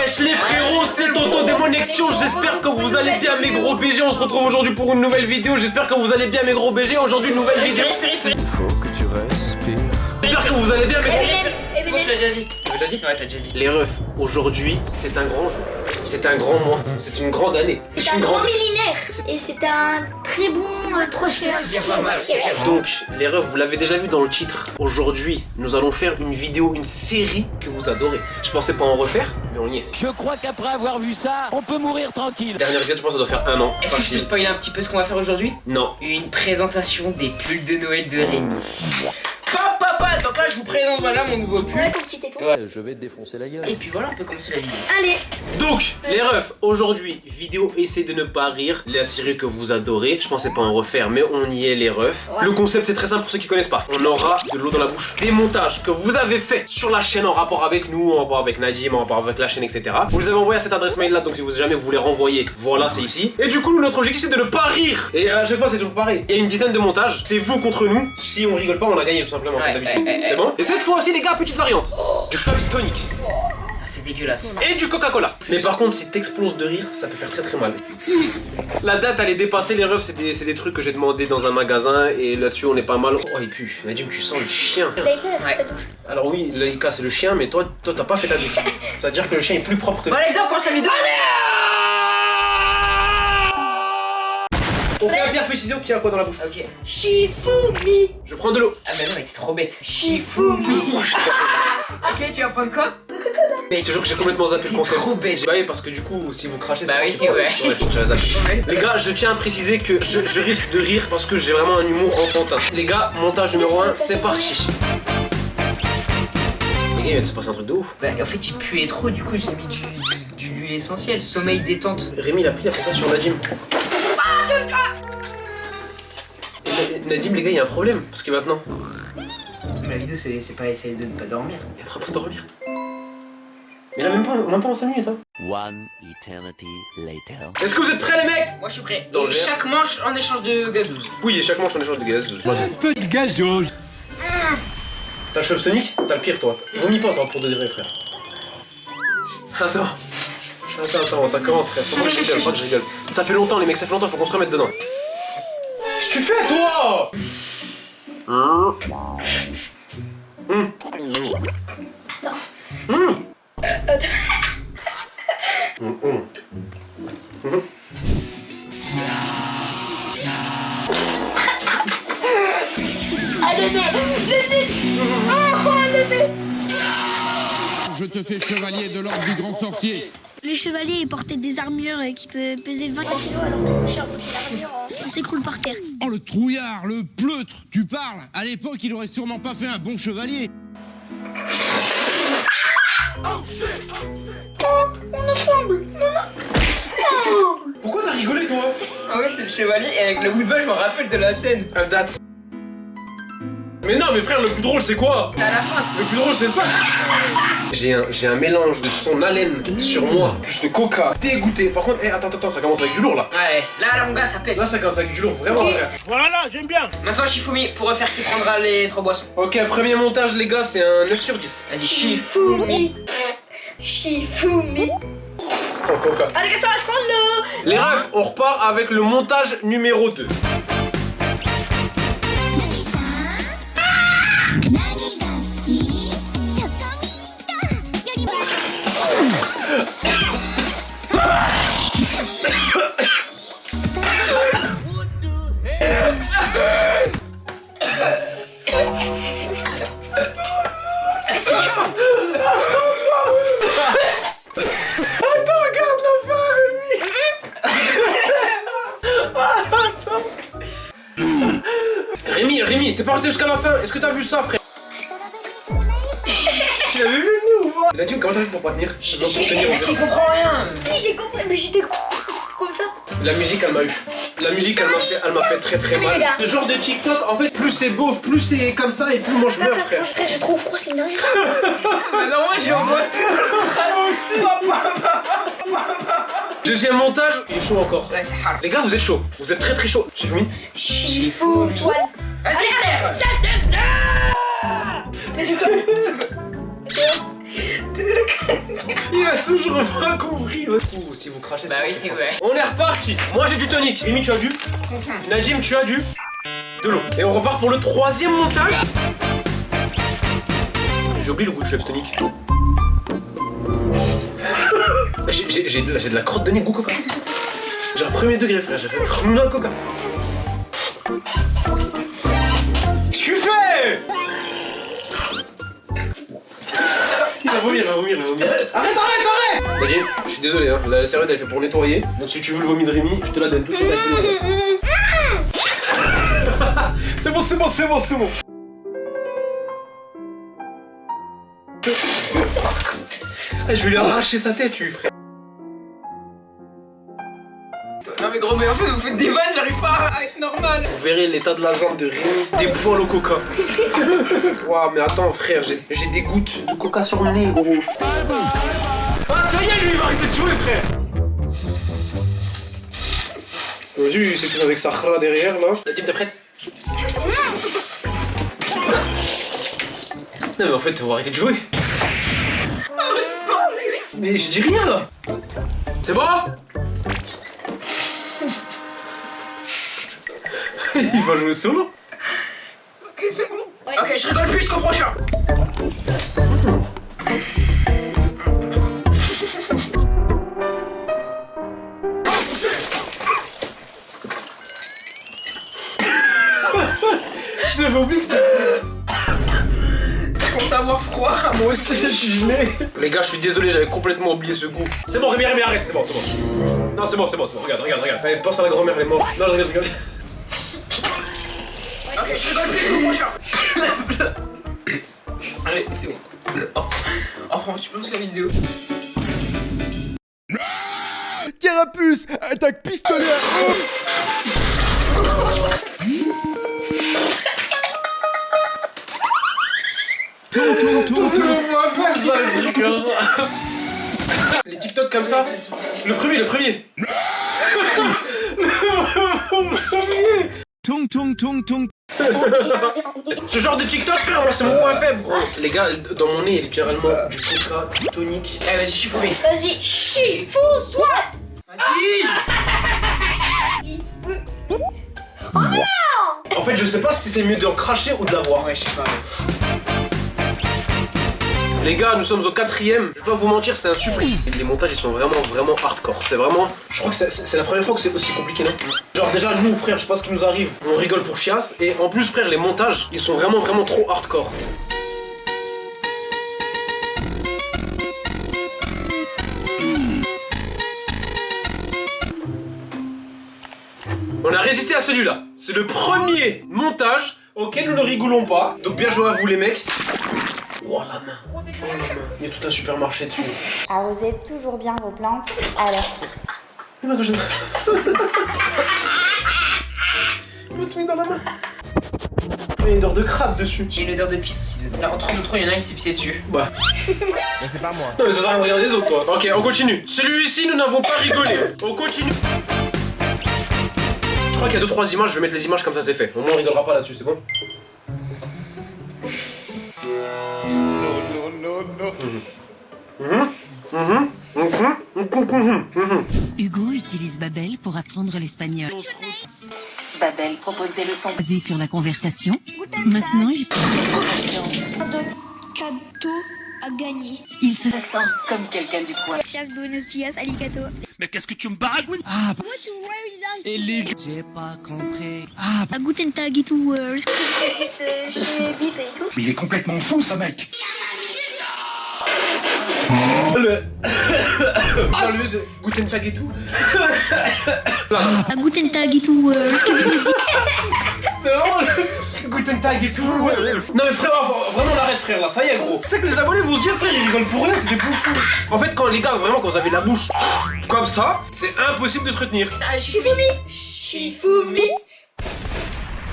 Wesh les frérots, c'est Tonton Démonexion. J'espère que vous allez bien mes gros BG. On se retrouve aujourd'hui pour une nouvelle vidéo. J'espère que vous allez bien mes gros BG. Aujourd'hui une nouvelle vidéo. Faut que tu respires. J'espère que vous allez bien mes gros BG. C'est bon, je l'ai déjà dit. Tu l'as déjà dit? Ouais, t'as déjà dit. Les refs, aujourd'hui c'est un grand jour. C'est un grand mois. C'est une grande année. C'est un grand millénaire. Et c'est un très bon transfert. Donc les refs, vous l'avez déjà vu dans le titre. Aujourd'hui, nous allons faire une vidéo, une série que vous adorez. Je pensais pas en refaire, mais on y est. Je crois qu'après avoir vu ça, on peut mourir tranquille. Dernière vidéo, je pense que ça doit faire un an. Est-ce que je peux Facile. spoiler un petit peu ce qu'on va faire aujourd'hui? Non. Une présentation des pulls de Noël de Rémi. Papa, donc là je vous présente voilà mon nouveau pull. Ouais, ton petit téton. Ouais. Je vais te défoncer la gueule. Et puis voilà, on peut commencer la vidéo. Allez. Donc, les refs, aujourd'hui, vidéo essayez de ne pas rire. La série que vous adorez. Je pensais pas en refaire, mais on y est, les refs. Ouais. Le concept, c'est très simple pour ceux qui connaissent pas. On aura de l'eau dans la bouche. Des montages que vous avez fait sur la chaîne en rapport avec nous, en rapport avec Nadim, en rapport avec la chaîne, etc. Vous les avez envoyés à cette adresse mail là, donc si vous jamais vous voulez renvoyer, voilà, c'est ici. Et du coup, notre objectif, c'est de ne pas rire. Et à chaque fois, c'est toujours pareil. Il y a une dizaine de montages. C'est vous contre nous. Si on rigole pas, on a gagné tout simplement, comme d'habitude. C'est bon? Et cette fois-ci, les gars, petite variante. Du Schweppes tonic. Ah, c'est dégueulasse. Et du Coca-Cola. Mais par contre, si t'exploses de rire, ça peut faire très très mal. La date, elle est dépassée, les refs, c'est des trucs que j'ai demandé dans un magasin et là-dessus, on est pas mal. Oh, il pue. Nadim, tu sens le chien. Laïka, elle a fait sa douche. Alors oui, Laïka, c'est le chien, mais toi, t'as pas fait ta douche. Ça veut dire que le chien est plus propre que... Bon allez, viens, on commence la vidéo. On fait un pierre feuille ciseaux qui a quoi dans la bouche? Ok. Shifumi. Je prends de l'eau. Ah bah non, mais t'es trop bête. Shifumi. Ok, tu vas prendre quoi? Mais je te jure que j'ai complètement zappé le T'es concept. trop bête. Bah oui, parce que du coup, si vous crachez, Bah ça oui, marche pas. ouais. j'avais zappé. Ouais. Les gars, je tiens à préciser que je risque de rire parce que j'ai vraiment un humour enfantin. Les gars, montage numéro 1, c'est parti. Les gars, il va de se passer un truc de ouf. Bah en fait il puait trop, du coup j'ai mis du l'huile essentielle. Sommeil détente. Rémi, il a pris, il a fait ça sur Nadim. Et Nadim, les gars, il y a un problème. Parce que maintenant, La vidéo c'est pas essayer de ne pas dormir. il est en train de dormir. Mais là, même pas en 5 minutes, hein. One eternity later. Est-ce que vous êtes prêts, les mecs? Moi je suis prêt. Dans Et le verre. chaque manche en échange de gazouze. Oui, et chaque manche, on échange de gaz. Un peu de gazouze. T'as le Schweppes tonic? T'as le pire, toi. Vomis pas, toi, pour de vrai, frère. Attends, ça commence, frère. Faut pas que je rigole, Ça fait longtemps, les mecs, ça fait longtemps, faut qu'on se remette dedans. Qu'est-ce que tu fais, toi? Ah, le nez. Le nez. Oh, le nez. Je te fais chevalier de l'ordre du grand sorcier. Les chevaliers ils portaient des armures qui peuvent peser 20 kilos alors que cher on s'écroule par terre. Oh, le trouillard, le pleutre, tu parles. À l'époque, il aurait sûrement pas fait un bon chevalier. Pourquoi t'as rigolé, toi? En fait c'est le chevalier et avec le bout de bol je me rappelle de la scène. Elle date. Mais non, mais frère, le plus drôle, c'est quoi? C'est à la fin. Le plus drôle, c'est ça. J'ai un mélange de son haleine sur moi, plus de coca, dégoûté. Par contre, attends, ça commence avec du lourd, là. Ouais, là mon gars ça pèse. Là, ça commence avec du lourd, vraiment, frère. Maintenant Shifumi pour refaire qui prendra les 3 boissons. Ok, premier montage, les gars, c'est un 9 sur 10. Vas-y Shifumi. Shifumi. Oh, coca. Allez, Gaston, je prends l'eau. Les refs, on repart avec le montage numéro 2. Rémi, t'es pas resté jusqu'à la fin. Est-ce que t'as vu ça, frère? Tu l'avais vu, nous, ou pas? Nadim, comment t'as fait pour pas tenir? Je dois pour tenir, on Mais s'il verra. comprend rien. Si, j'ai compris, mais j'étais comme ça. La musique, elle m'a eu. La musique, elle m'a fait très très mal. Ce genre de TikTok, en fait, plus c'est beauf, plus c'est comme ça et plus moi je meurs, frère. Frère, j'ai trop froid, c'est une rien. Mais non, moi j'envoie tout. aussi. Deuxième montage, il est chaud encore. Ouais, c'est hard. Les gars, vous êtes chaud. Vous êtes très très chaud. J'ai fini. Shifumi. Swan. Vas-y, frère. Ça te... Il a toujours pas compris. Ouh, si vous crachez, Bah c'est oui, ouais. On est reparti. Moi j'ai du tonic. Rémi, tu as du. Nadim, tu as du. De l'eau. Et on repart pour le troisième montage. J'ai oublié le goût de Schweppes tonic. J'ai de la crotte de nez goût coca. Genre premier degré, frère. J'ai fait un coca. Qu'est-ce que tu fais? Il va vomir. Arrête. Nadim, je suis désolé, hein. La serviette elle est faite pour nettoyer. Donc si tu veux le vomi de Rémi, je te la donne tout de suite. C'est bon. Je vais lui arracher sa tête, lui, frère. Non mais gros, mais en fait vous faites des vannes, j'arrive pas à être normal. Vous verrez l'état de la jambe de Rémi, des poils au coca. Waouh, mais attends, frère, j'ai des gouttes de coca sur le nez, gros. Ah, ça y est, lui, il va arrêter de jouer, frère. Vas-y, c'est tout avec sa khra derrière, là. Nadim, t'es prête? Non, mais en fait, on va arrêter de jouer. Mais je dis rien, là. C'est bon? Il va jouer solo. Ok, c'est bon. Ouais. Ok, je rigole plus jusqu'au prochain. J'avais oublié que c'était... Je commence à avoir froid. Moi aussi, je suis gelé. Les gars, je suis désolé, j'avais complètement oublié ce goût. C'est bon, Rémi, arrête, c'est bon. Non, c'est bon. Regarde. Allez, pense à la grand-mère, elle est morte. Non, je rigole. Ok, je rigole plus jusqu'au prochain. Allez, c'est bon. Oh, tu peux lancer la vidéo. Carapuce, attaque pistolet à eau. Les TikTok comme ça. Le premier. Tung. Ce genre de TikTok, frère, moi c'est mon point faible, gros. Les gars, dans mon nez, il y a littéralement du coca, du tonic. Allez, vas-y, chiffouille. Vas-y, chifou-soit. Vas-y. En fait, je sais pas si c'est mieux de cracher ou de l'avoir. Ouais, je sais pas. Les gars, nous sommes au 4ème. Je vais pas vous mentir, c'est un supplice. Les montages, ils sont vraiment hardcore. C'est vraiment... Je crois que c'est la première fois que c'est aussi compliqué, non? Genre déjà, nous, frère, je sais pas ce qui nous arrive. On rigole pour chiasse. Et en plus, frère, les montages, ils sont vraiment trop hardcore. On a résisté à celui-là. C'est le premier montage auquel nous ne rigolons pas. Donc bien joué à vous, les mecs. Oh la main. Il y a tout un supermarché dessus. Arrosez toujours bien vos plantes à leur pied. Il m'a tout mis dans la main. Il y a une odeur de crabe dessus. Il y a une odeur de pisse aussi. Là, entre nous trois, il y en a un qui s'est pissé dessus. Bah. Mais c'est pas moi. Non mais ça sert à rien de regarder les autres, toi. Ok, on continue. Celui-ci, nous n'avons pas rigolé. On continue. Je crois qu'il y a 2-3 images, je vais mettre les images comme ça, c'est fait. Au moins on rigolera pas là-dessus, c'est bon? Hugo utilise Babel pour apprendre l'espagnol. Babel propose des leçons. Basé sur la conversation. Maintenant, Cadeau à gagner. il se Se sent comme quelqu'un du coin. Gracias, buenos dias, arigato. Mais qu'est-ce que tu me baragouines? Et les... J'ai pas compris. A guten Tag et tout. Il est complètement fou, ce mec. Ah, le c'est Guten Tag et tout. A guten Tag et tout. C'est vraiment le Guten Tag et tout. Non mais frère, vraiment on arrête frère là, ça y est gros. Tu sais que les abonnés vont se dire frère, ils rigolent pour rien, c'est des bouffons. En fait quand les gars, vraiment quand vous avez la bouche comme ça, c'est impossible de se retenir. Ah, Shifumi.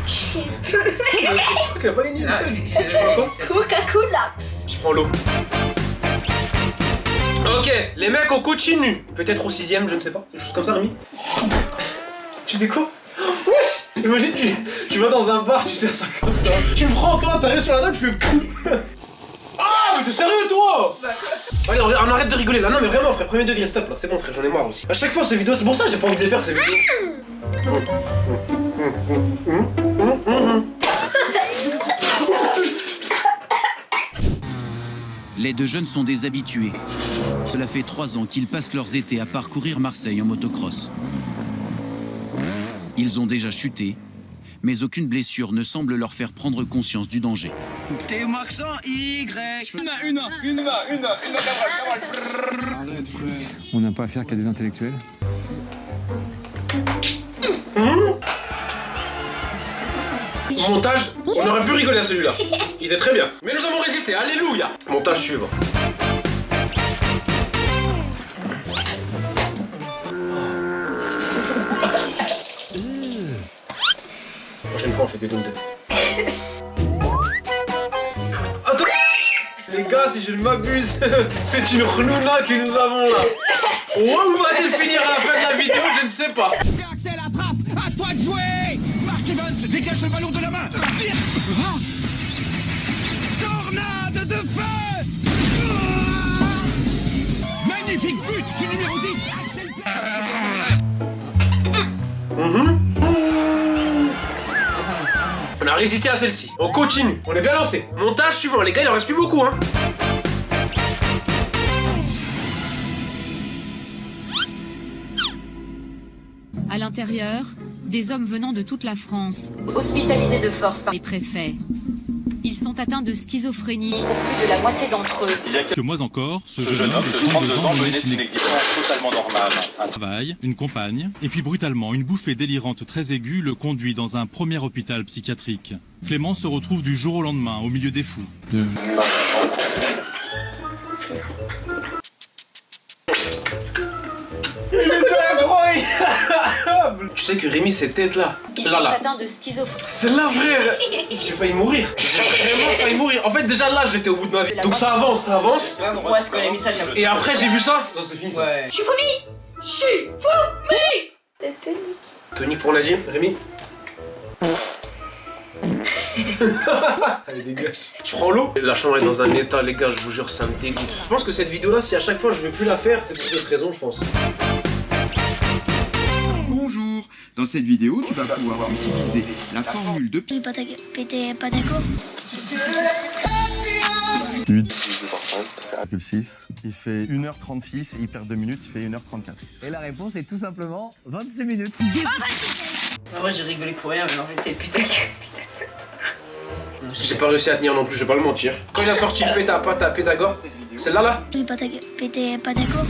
Je crois qu'elle a pas gagné. Coca-Cola. Je prends l'eau. Ok, les mecs on continue. Peut-être au 6ème, je ne sais pas. Quelque chose comme ça Rémi. Tu sais quoi? Wesh! Imagine tu vas dans un bar, tu sais ça comme ça. Tu me prends toi, t'arrives sur la table, tu fais... Ah! mais t'es sérieux toi? Allez, on arrête de rigoler là. Non mais vraiment frère, premier degré, stop là, c'est bon frère, j'en ai marre aussi. À chaque fois ces vidéos, c'est pour ça que j'ai pas envie de les faire ces vidéos. Les deux jeunes sont des habitués. Cela fait 3 ans qu'ils passent leurs étés à parcourir Marseille en motocross. Ils ont déjà chuté, mais aucune blessure ne semble leur faire prendre conscience du danger. T'es Maxent Y. On n'a pas affaire qu'à des intellectuels. Montage, on aurait pu rigoler à celui-là. Il était très bien. Mais nous avons résisté, alléluia. Montage suivant. Prochaine fois on fait que nous deux. Attends. Les gars, si je ne m'abuse, c'est une renouna que nous avons là. Où va-t-elle finir à la fin de la vidéo, je ne sais pas. Axel, attrape! À toi de jouer! Mark Evans, dégage le ballon de la main! Tornade de feu! Magnifique but du numéro 10, Axel! On a résisté à celle-ci. On continue. On est bien lancé. Montage suivant. Les gars, il en reste plus beaucoup, hein. À l'intérieur, des hommes venant de toute la France, Hospitalisés de force par les préfets. Ils sont atteints de schizophrénie. plus de la moitié d'entre eux. Il y a quelques mois encore, ce jeune homme de 32 ans menait une existence totalement normale. Un travail, une compagne, et puis brutalement, une bouffée délirante très aiguë le conduit dans un premier hôpital psychiatrique. Clément se retrouve du jour au lendemain, au milieu des fous. Tu sais que Rémi, cette tête-là. Ils sont atteints de schizophrénie. C'est là, frère. J'ai failli mourir. J'ai vraiment failli mourir. En fait, déjà là, j'étais au bout de ma vie. Donc ça avance, ça avance. Ouais, c'est qu'on a mis ça, j'ai Et après, j'ai vu ça. Non, c'est fini ça. Ouais. Je suis fourmi. Je suis fourmi. Tony pour Nadim, Rémi. Allez, dégage. Je prends l'eau. La chambre est dans un état, les gars, je vous jure, ça me dégoûte. Je pense que cette vidéo-là, si à chaque fois je vais plus la faire, c'est pour cette raison, je pense. Bonjour, dans cette vidéo, tu vas pouvoir utiliser la formule de T'es pas d'accord? 8,6. Il fait 1h36 et il perd 2 minutes, il fait 1h34. Et la réponse est tout simplement 26 minutes. En vrai, j'ai rigolé pour rien, mais en fait, c'est putain que. J'ai pas réussi à tenir non plus, je vais pas le mentir. Quand il a sorti Pythagore, celle-là là. T'es pas d'accord?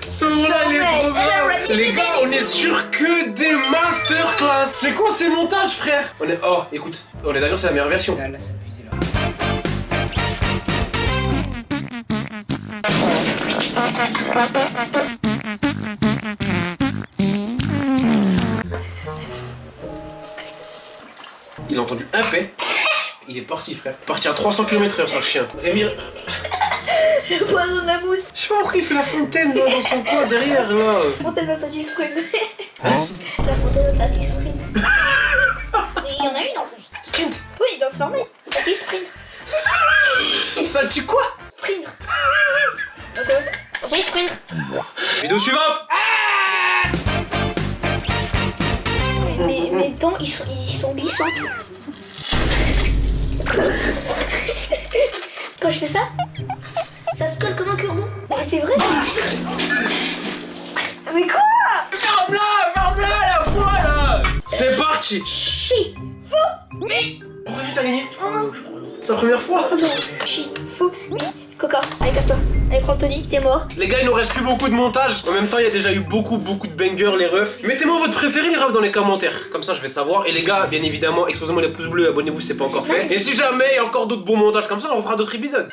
Celui-là, il est trop bien. Les gars, on est sur que des masterclass. C'est quoi ces montages, frère? On est... Oh, écoute, on est d'accord, c'est la meilleure version. Là, ça abusé là. Il a entendu un paix. Il est parti, frère. Parti à 300 km/h, ça, le chien. Rémi. Le poison de la mousse. Je sais pas pourquoi il fait la fontaine là, dans son coin derrière là. Fontaine à Satis Sprint. La fontaine à Satis Sprint. Et il y en a une en plus. Sprint. Oui, dans ce format. Satis Sprint. Ça dit quoi? Sprint. Satis Sprint. Vidéo suivante. Mes dents, ils sont glissants. Quand je fais ça, ça se colle comme un cure-dent. Mais c'est vrai. Mais quoi? Ferme-la la voix là. C'est parti. Chi. Fou. Mais. Pourquoi t'as gagné? C'est la première fois. Non. Chi. Fou. Mais. Coca. Allez, casse-toi. Allez, prends Tony, t'es mort. Les gars, il nous reste plus beaucoup de montage. En même temps, il y a déjà eu beaucoup de bangers, les refs. Mettez-moi votre préféré, les refs, dans les commentaires. Comme ça, je vais savoir. Et les gars, bien évidemment, explosez-moi les pouces bleus, abonnez-vous si c'est pas encore fait. Et si jamais il y a encore d'autres bons montages comme ça, on refera d'autres épisodes.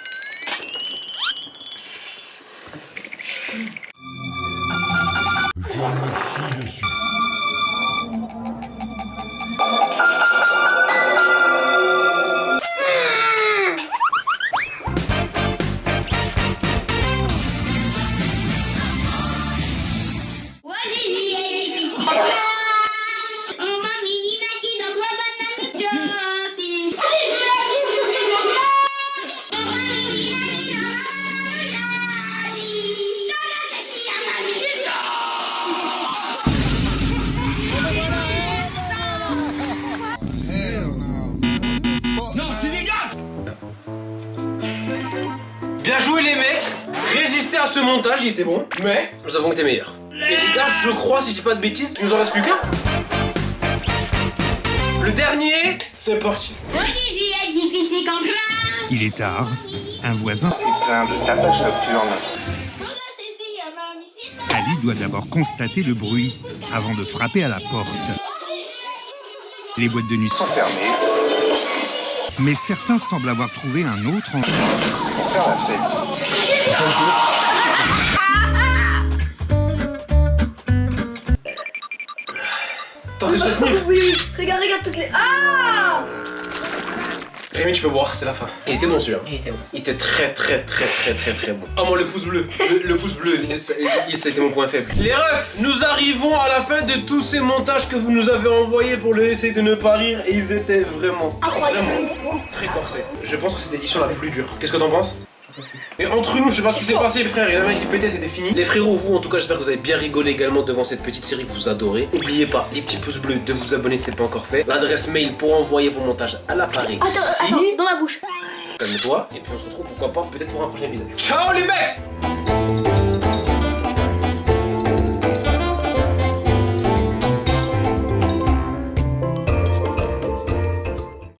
joué les mecs, résistez à ce montage, il était bon, mais nous avons été meilleurs. Et les gars, je crois, si je dis pas de bêtises, il nous en reste plus qu'un. Le dernier, c'est parti. difficile quand Il est tard, un voisin C'est plein de tapage nocturne. Ali doit d'abord constater le bruit avant de frapper à la porte. Les boîtes de nuit Sont fermés mais certains semblent avoir trouvé un autre endroit. pour faire la fête. T'en réussis à tenir? Oui, regarde toutes les... Ah! Rémi, tu peux boire, c'est la fin. Il était bon celui-là. Il était bon. Il était très bon. Oh moi le pouce bleu, le pouce bleu, c'était mon point faible. Les refs, nous arrivons à la fin de tous ces montages que vous nous avez envoyés pour le essayer de ne pas rire et ils étaient vraiment très corsés. Je pense que c'est l'édition la plus dure. Qu'est-ce que t'en penses? Et entre nous, je sais pas ce qui s'est passé frère, il y en a un qui pétait, c'était fini. Les frérots, vous en tout cas, j'espère que vous avez bien rigolé également devant cette petite série que vous adorez. N'oubliez pas, les petits pouces bleus, de vous abonner si c'est pas encore fait. L'adresse mail pour envoyer vos montages à l'appareil. Attends, dans ma bouche. Calme-toi, et puis on se retrouve pourquoi pas peut-être pour un prochain épisode. Ciao les mecs!